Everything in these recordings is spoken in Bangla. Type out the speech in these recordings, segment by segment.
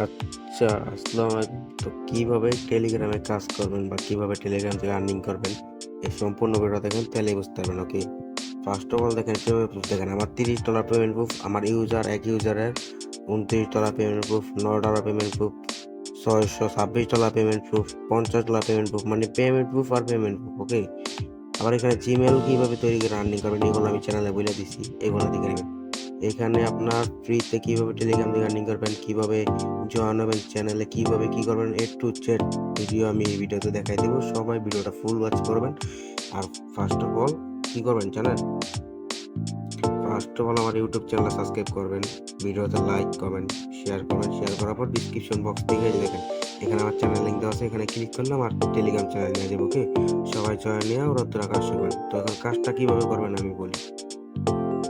আচ্ছা, আসসালামু আলাইকুম। তো কিভাবে টেলিগ্রামে কাজ করবেন বা কিভাবে টেলিগ্রাম থেকে আর্নিং করবেন, এই সম্পূর্ণ ভিডিও দেখেন তাহলেই বুঝতে পারবেন। ওকে, ফার্স্ট অফ অল দেখেন পেমেন্ট প্রুফ। দেখেন আমার $30 পেমেন্ট প্রুফ, আমার এক ইউজারের $29 payment proof, $9 payment proof, $626 payment proof, $50 payment proof, মানে পেমেন্ট প্রুফ আর পেমেন্ট প্রুফ। ওকে, আবার এখানে জিমেল কিভাবে তৈরি করে আর্নিং করবেন এগুলো আমি চ্যানেলে বলে দিছি, এগুলো দেখে নেবেন। এখানে আপনার ফ্রিতে কিভাবে টেলিগ্রাম থেকে আর্নিং করবেন, কিভাবে জয়েন হবেন চ্যানেলে, কিভাবে কি করবেন, A to Z ভিডিও আমি এই ভিডিওতে দেখাই দেবো। সবাই ভিডিওটা ফুল ওয়াচ করবেন। আর ফার্স্ট অফ অল কি করবেন জানেন? ফার্স্ট অফ অল আমার ইউটিউব চ্যানেল সাবস্ক্রাইব করবেন, ভিডিওতে লাইক কমেন্ট শেয়ার করবেন। শেয়ার করার পর ডিসক্রিপশন বক্স থেকে দেখেন এখানে আমার চ্যানেল লিঙ্ক দেওয়া আছে, এখানে ক্লিক করলে আমার টেলিগ্রাম চ্যানেল নিয়ে যাবো। ওকে, সবাই জয়েন নিয়ে ওরা তোরা কাজ করবেন। তো এখন কাজটা কিভাবে করবেন আমি বলি।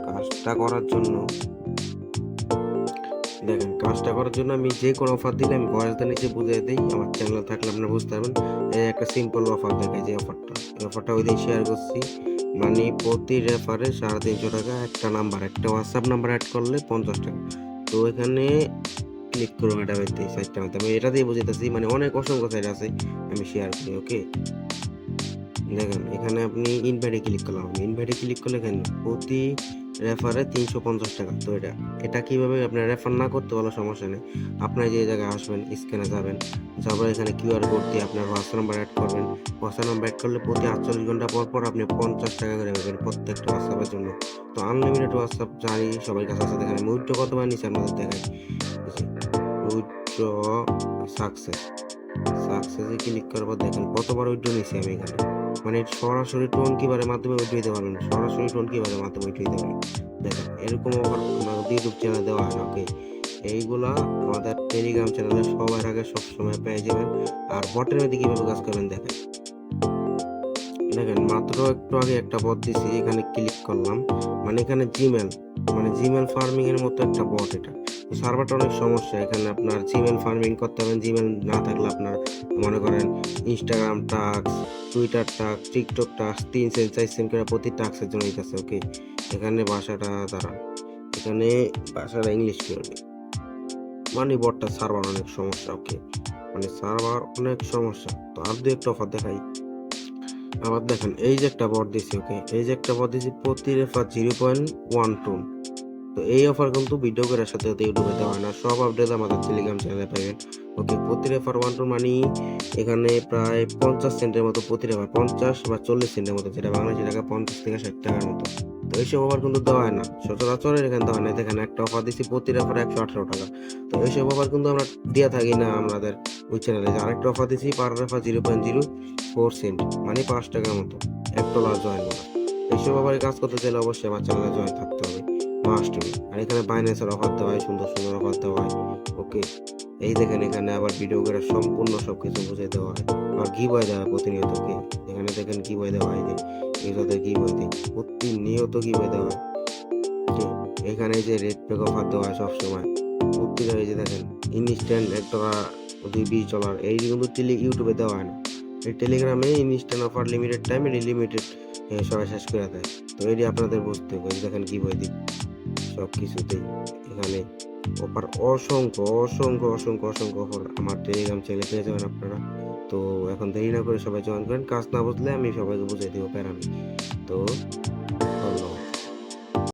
কাজটা করার জন্য দেখেন, কাজটা করার জন্য আমি যে কোনো অফার দিলে আমি ভয়েসটা নিচে বুঝিয়ে দিই। আমার চ্যানেল থাকলে আপনারা বুঝতে পারবেন। এই একটা সিম্পল অফার দেখাই, যে অফারটা, এই অফারটা ওই দিন শেয়ার করছি। মানে প্রতি রেফারে 350 টাকা, একটা নাম্বার, একটা হোয়াটসঅ্যাপ নাম্বার অ্যাড করলে 50 টাকা। তো এখানে ক্লিক করুন, এটা পেতে সাইটটা মধ্যে আমি এটা দিয়ে বুঝাইতেছি, মানে অনেক অসংখ্য সাইট আছে আমি শেয়ার করি। ওকে, দেখেন এখানে আপনি ইনভাইটে ক্লিক করলাম, ইনভাইটে ক্লিক করলে এখানে প্রতি রেফারে 350 টাকা। তো এটা এটা কিভাবে আপনার রেফার না করতে পারলে সমস্যা নেই। আপনার যে জায়গায় আসবেন, স্ক্যানে যাবেন, যাবার এখানে কিউআর কোড দিয়ে আপনার হোয়াটসঅ্যাপ নাম্বার অ্যাড করবেন। হোয়াটসঅ্যাপ নাম্বার অ্যাড করলে প্রতি 48 ঘন্টা পর পর আপনি 50 টাকা করে পাবেন প্রত্যেকটা হোয়াটসঅ্যাপের জন্য। তো আনলিমিটেড হোয়াটসঅ্যাপ জানি সবার কাছে আছে। দেখেন আমি উইথড্র কতবার নিচে আপনাদের দেখাই, উইথড্র সাকসেস, সাকসেসে ক্লিক করার পর দেখেন কতবার উইথড্র নিছি আমি এখানে। মানে সরাসরি টোন কিবারের মাধ্যমে উইথড্র দিতে পারবেন, সরাসরি টোন কিবারের মাধ্যমে উইথড্র দিতে পারবেন। দেখেন এরকম অফার আমাদের ইউটিউব চ্যানেলে দেওয়া হয় না। ওকে, এইগুলা আমাদের টেলিগ্রাম চ্যানেলে সবার আগে সবসময় পেয়ে যাবেন। আর বটের মধ্যে কিভাবে কাজ করবেন দেখেন, দেখেন মাত্র একটু আগে একটা বট দিছি, এখানে ক্লিক করলাম, মানে এখানে জিমেল, মানে জিমেল ফার্মিং এর মতো একটা বট। এটা সার্ভারটা অনেক সমস্যা। এখানে আপনার জিমেল ফার্মিং করতে হবে, জিমেল না থাকলে আপনার মনে করেন Instagram task, Twitter task, TikTok task 3 cent 4 cent করে প্রতি টাস্কের জন্য দিতেছে। ওকে, এখানে ভাষাটা দ্বারা, এখানে ভাষাটা ইংলিশ করবে, মানে বটটা সার্ভার অনেক সমস্যা। ওকে, মানে সার্ভার অনেক সমস্যা। তো আর দু একটা অফার দেখাই। আবার দেখেন এই যে একটা বট দিছি। ওকে, এই যে একটা বট দিছি, প্রতি রেফার 0.12। তো এই অফার কিন্তু ভিডিও করার সাথে সাথে ইউটিউবে দেওয়া হয় না, সব আপডেট আমাদের টেলিগ্রাম চ্যানেলে পাবেন। ওকে, প্রতি রেফার 1 টু মানে এখানে প্রায় 50 সেন্টের মতো প্রতি রেফার, 50 বা 40 সেন্টের মতো, যেটা বাংলাদেশি টাকা 50 থেকে 60 টাকার মতো। তো এইসব অফার কিন্তু দেওয়া হয় না সচরাচর, এখানে দেওয়া হয় না। দেখেন একটা অফার দিচ্ছি, প্রতি রেফার 118 টাকা। তো এইসব অফার কিন্তু আমরা দিয়ে থাকি না আমাদের ওই চ্যানেলে। আরেকটা অফার দিচ্ছি, পার রেফার 0.04 সেন্ট, মানে 5 টাকার মতো, $1 জয়েন করা। এইসব অফারে কাজ করতে চাইলে অবশ্যই আমার চ্যানেলে জয়েন থাকতে হবে, মাস্ট বি। আর এখানে বাইন্যান্সের অফার দেওয়া হয়, সুন্দর সুন্দর অফার দেওয়া হয়। ওকে, এই দেখেন এখানে আবার ভিডিও করে সম্পূর্ণ সবকিছু বুঝিয়ে দেওয়া হয়। আর গিভওয়ে দেওয়া হয় প্রতিনিয়ত। ওকে, এখানে দেখেন গিভওয়ে দেওয়া হয়, যে ইউজারদের গিভওয়ে দিই, প্রতিনিয়ত গিভওয়ে দেওয়া হয়। ওকে, এখানে এই যে রেড প্যাক অফার দেওয়া হয় সবসময় প্রতিদিন। এই যে দেখেন ইনস্ট্যান্ট $1, $20, এই কিন্তু ইউটিউবে দেওয়া হয় না। এই টেলিগ্রামে instant offer, limited time, limited সবাই শেষ করে দেয়। তো এটি আপনাদের বুঝতে হবে। এই দেখেন গিভওয়ে দিই সব কিছুতেই, এখানে অফার অসংখ্য অসংখ্য অসংখ্য অসংখ্য অফার আমার টেলিগ্রাম চ্যানেলে পেয়ে যাবেন আপনারা। তো এখন দেরি না করে সবাই জয়েন করেন। কাজ না বুঝলে আমি সবাইকে বুঝিয়ে দিব, প্যারা নেই। তো